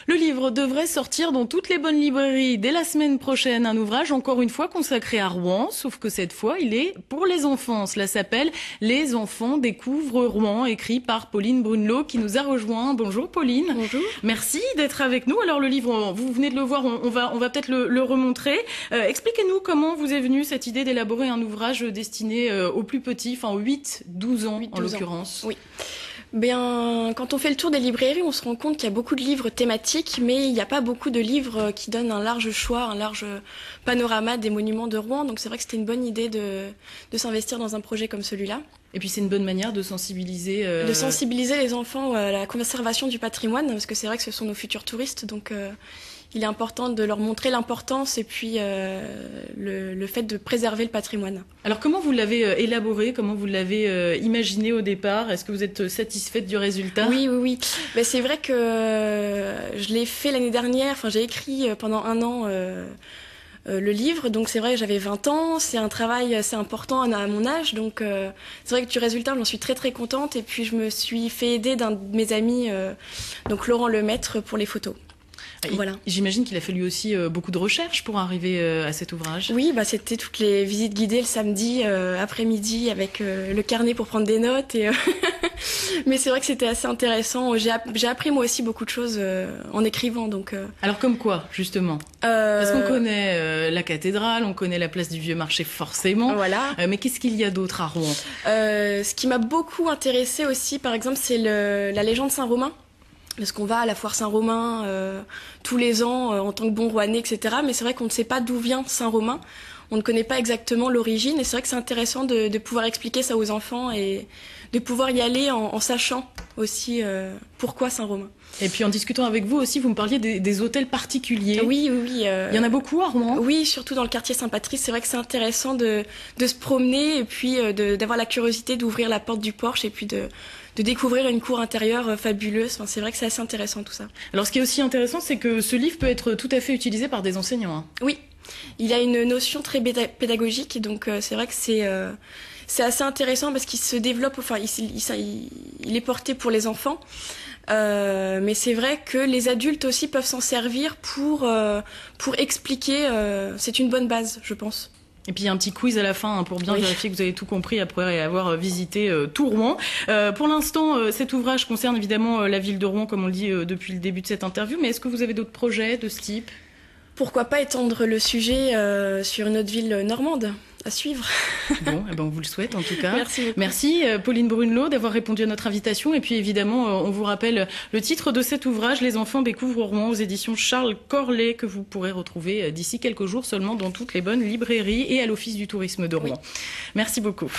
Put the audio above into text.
Le livre devrait sortir dans toutes les bonnes librairies dès la semaine prochaine. Un ouvrage encore une fois consacré à Rouen, sauf que cette fois il est pour les enfants. Cela s'appelle « Les enfants découvrent Rouen », écrit par Pauline Brunelot qui nous a rejoint. Bonjour Pauline. Bonjour. Merci d'être avec nous. Alors le livre, vous venez de le voir, on va peut-être le remontrer. Expliquez-nous comment vous est venue cette idée d'élaborer un ouvrage destiné aux plus petits, enfin aux 8-12 ans en l'occurrence. Oui. Bien, quand on fait le tour des librairies, on se rend compte qu'il y a beaucoup de livres thématiques, mais il n'y a pas beaucoup de livres qui donnent un large choix, un large panorama des monuments de Rouen. Donc c'est vrai que c'était une bonne idée de s'investir dans un projet comme celui-là. Et puis c'est une bonne manière de sensibiliser... De sensibiliser les enfants à la conservation du patrimoine, parce que c'est vrai que ce sont nos futurs touristes, donc il est important de leur montrer l'importance et puis le fait de préserver le patrimoine. Alors comment vous l'avez élaboré, comment vous l'avez imaginé au départ? Est-ce que vous êtes satisfaite du résultat? Oui. Ben, c'est vrai que je l'ai fait l'année dernière, enfin j'ai écrit pendant un an le livre, donc c'est vrai que j'avais 20 ans, c'est un travail assez important à mon âge, donc c'est vrai que du résultat j'en suis très contente, et puis je me suis fait aider d'un de mes amis, donc Laurent Lemaître, pour les photos. Voilà. J'imagine qu'il a fallu aussi beaucoup de recherches pour arriver à cet ouvrage. Oui, bah c'était toutes les visites guidées le samedi après-midi avec le carnet pour prendre des notes. Et mais c'est vrai que c'était assez intéressant. J'ai appris moi aussi beaucoup de choses en écrivant. Donc, Alors comme quoi, justement Parce qu'on connaît la cathédrale, on connaît la place du Vieux Marché forcément. Voilà. Mais qu'est-ce qu'il y a d'autre à Rouen? Ce qui m'a beaucoup intéressée aussi, par exemple, c'est la légende Saint-Romain. Parce qu'on va à la foire Saint-Romain tous les ans en tant que bon Rouennais, etc. Mais c'est vrai qu'on ne sait pas d'où vient Saint-Romain. On ne connaît pas exactement l'origine. Et c'est vrai que c'est intéressant de pouvoir expliquer ça aux enfants et de pouvoir y aller en sachant aussi pourquoi Saint-Romain. Et puis en discutant avec vous aussi, vous me parliez des hôtels particuliers. Oui. Il y en a beaucoup à Rouen? Oui, surtout dans le quartier Saint-Patrice. C'est vrai que c'est intéressant de se promener et puis d'avoir la curiosité d'ouvrir la porte du porche et puis de découvrir une cour intérieure fabuleuse. Enfin, c'est vrai que c'est assez intéressant tout ça. Alors ce qui est aussi intéressant, c'est que ce livre peut être tout à fait utilisé par des enseignants. Hein. Oui, il a une notion très pédagogique, donc c'est vrai que c'est assez intéressant parce qu'il se développe, enfin il est porté pour les enfants. Mais c'est vrai que les adultes aussi peuvent s'en servir pour expliquer. C'est une bonne base, je pense. Et puis il y a un petit quiz à la fin hein, pour bien vérifier que vous avez tout compris après avoir visité tout Rouen. Pour l'instant, cet ouvrage concerne évidemment la ville de Rouen, comme on le dit depuis le début de cette interview. Mais est-ce que vous avez d'autres projets de ce type? Pourquoi pas étendre le sujet sur une autre ville normande à suivre. Bon, on vous le souhaite en tout cas. Merci beaucoup. Merci Pauline Brunelot d'avoir répondu à notre invitation. Et puis évidemment, on vous rappelle le titre de cet ouvrage, Les enfants découvrent Rouen, aux éditions Charles Corlet, que vous pourrez retrouver d'ici quelques jours seulement dans toutes les bonnes librairies et à l'Office du tourisme de Rouen. Oui. Merci beaucoup.